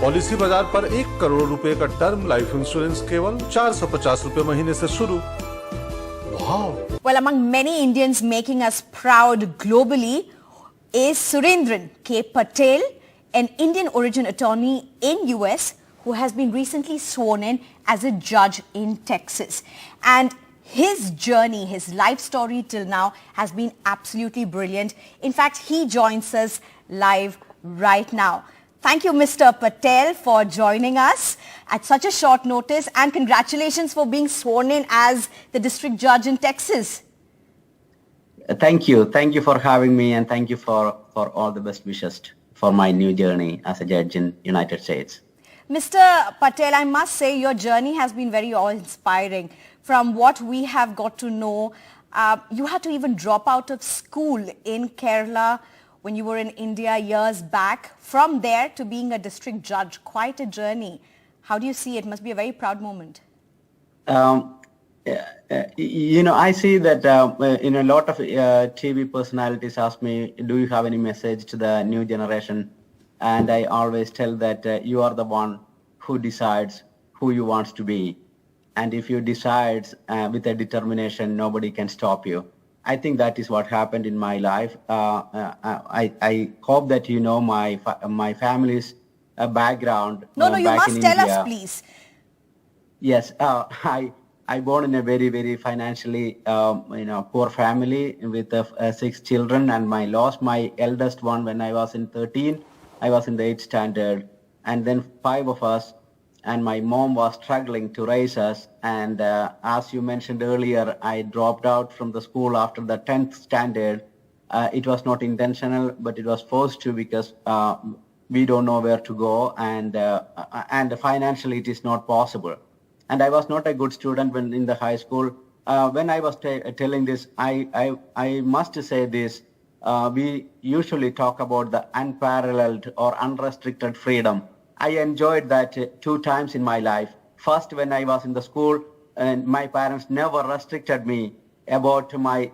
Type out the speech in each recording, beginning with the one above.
Policy बाजार पर 1 करोड़ रुपए का टर्म लाइफ इंश्योरेंस केवल 450 रुपए महीने से शुरू। Wow. Well, among many Indians making us proud globally is Surendran K. Patel, an Indian origin attorney in US who has been recently sworn in as a judge in Texas. And his journey, his life story till now has been absolutely brilliant. In fact, he joins us live right now. Thank you, Mr. Patel, for joining us at such a short notice, and congratulations for being sworn in as the district judge in Texas. Thank you. Thank you for having me, and thank you for all the best wishes for my new journey as a judge in United States. Mr. Patel, I must say your journey has been very awe-inspiring. From what we have got to know, you had to even drop out of school in Kerala when you were in India years back. From there to being a district judge, quite a journey. How do you see it? Must be a very proud moment. I see that a lot of TV personalities ask me, do you have any message to the new generation? And I always tell that you are the one who decides who you want to be. And if you decide with a determination, nobody can stop you. I think that is what happened in my life. I hope that you know my family's background. No, you must tell us, please. Yes, I born in a very, very financially poor family with 6 children, and I lost my eldest one when I was in 13. I was in the 8th standard, and then 5 of us, and my mom was struggling to raise us. And as you mentioned earlier, I dropped out from the school after the 10th standard. It was not intentional, but it was forced to, because we don't know where to go, and financially it is not possible. And I was not a good student when in the high school. When I was telling this, I must say this. We usually talk about the unparalleled or unrestricted freedom. I enjoyed that 2 times in my life. First, when I was in the school, and my parents never restricted me about my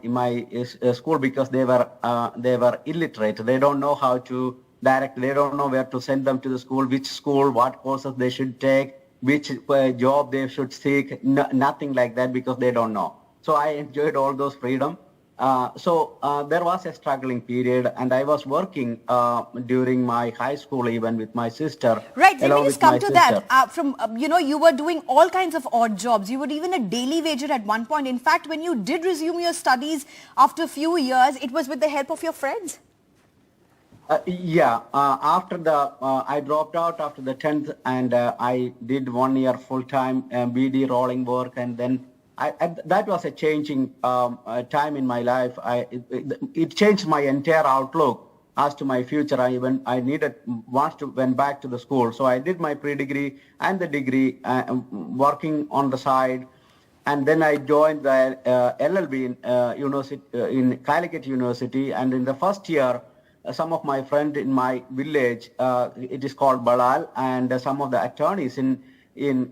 school, because they were illiterate. They don't know how to direct. They don't know where to send them to the school, what courses they should take, which job they should seek. Nothing like that, because they don't know. So I enjoyed all those freedom. There was a struggling period, and I was working during my high school even with my sister. Right, let me just come to that. You were doing all kinds of odd jobs. You were even a daily wager at one point. In fact, when you did resume your studies after a few years, it was with the help of your friends. After I dropped out after the 10th, and I did 1 year full-time BD rolling work, and then that was a changing time in my life. It changed my entire outlook as to my future. I went back to the school. So I did my pre-degree and the degree, working on the side. And then I joined the LLB in Calicut University. And in the first year, some of my friends in my village, it is called Balal, and some of the attorneys in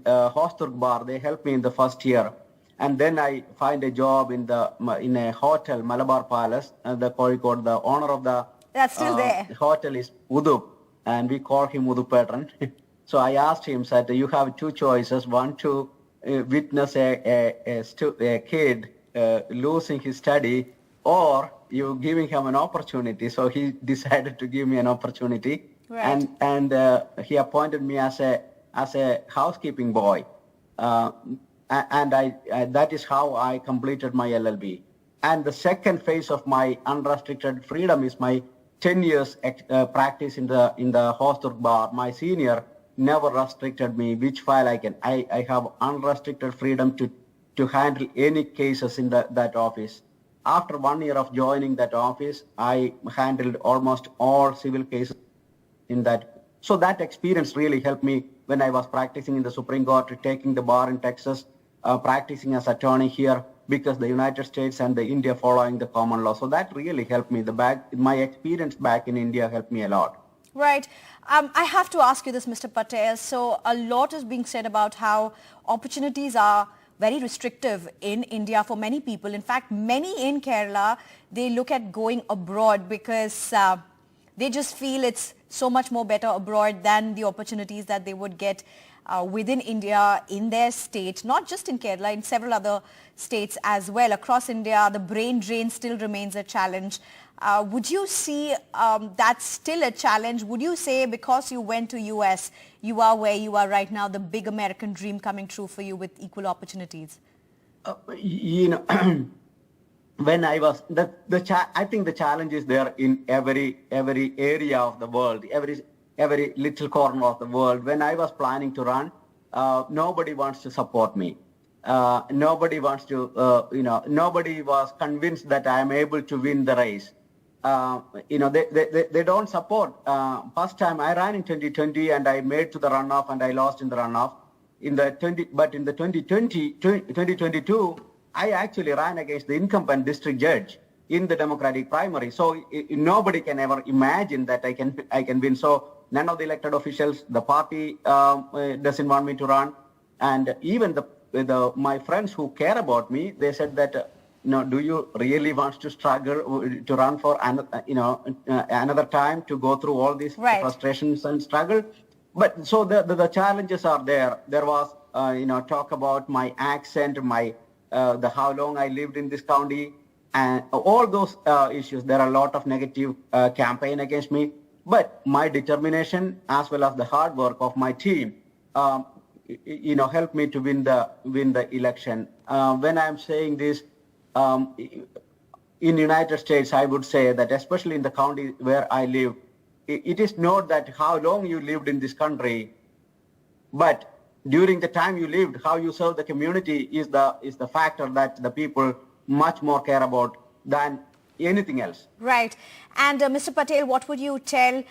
Hosturg Bar, they helped me in the first year. And then I find a job in a hotel, Malabar Palace, the Kozhikode. The owner of the hotel is Udup, and we call him Udupetran. So I asked him, said, you have 2 choices: one, to witness a kid losing his study, or you giving him an opportunity. So he decided to give me an opportunity, right. and he appointed me as a housekeeping boy. And that is how I completed my LLB. And the second phase of my unrestricted freedom is my 10 years practice in the Hosturg Bar. My senior never restricted me which file I can. I have unrestricted freedom to handle any cases in that office. After 1 year of joining that office, I handled almost all civil cases in that. So that experience really helped me when I was practicing in the Supreme Court, taking the bar in Texas, practicing as attorney here, because the United States and the India following the common law. So that really helped me. My experience back in India helped me a lot. Right. I have to ask you this, Mr. Patel. So a lot is being said about how opportunities are very restrictive in India for many people. In fact, many in Kerala, they look at going abroad because They just feel it's so much more better abroad than the opportunities that they would get within India, in their state, not just in Kerala, in several other states as well. Across India, the brain drain still remains a challenge. Would you see that's still a challenge? Would you say because you went to US, you are where you are right now, the big American dream coming true for you with equal opportunities? When I was, I think the challenge is there in every area of the world, every little corner of the world. When I was planning to run, nobody wants to support me. Nobody wants to, nobody was convinced that I am able to win the race. They don't support. First time I ran in 2020 and I made to the runoff and I lost in the runoff. But in the 2022, I actually ran against the incumbent district judge in the Democratic primary. So nobody can ever imagine that I can win. So none of the elected officials, the party doesn't want me to run, and even my friends who care about me, they said that, do you really want to struggle to run for another time to go through all these frustrations and struggle? But so the challenges are there. There was talk about my accent, how long I lived in this county, and all those issues. There are a lot of negative campaign against me, but my determination as well as the hard work of my team, helped me to win the election. When I'm saying this, in United States, I would say that especially in the county where I live, it is not that how long you lived in this country, but during the time you lived, how you serve the community is the factor that the people much more care about than anything else. Right. And Mr. Patel, what would you tell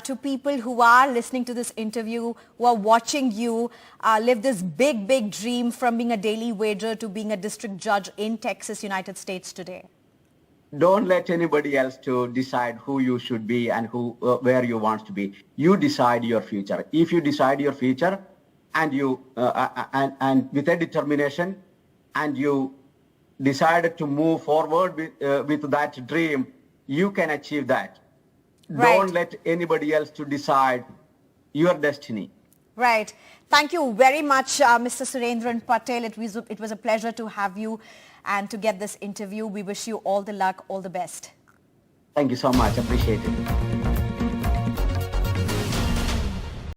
to people who are listening to this interview, who are watching you live this big, big dream from being a daily wager to being a district judge in Texas, United States today? Don't let anybody else to decide who you should be and where you want to be. You decide your future. If you decide your future, and you and with a determination, and you decided to move forward with that dream, you can achieve that. Right. Don't let anybody else to decide your destiny. Right. Thank you very much, Mr. Surendran Patel. It was a pleasure to have you and to get this interview. We wish you all the luck, all the best. Thank you so much. Appreciate it.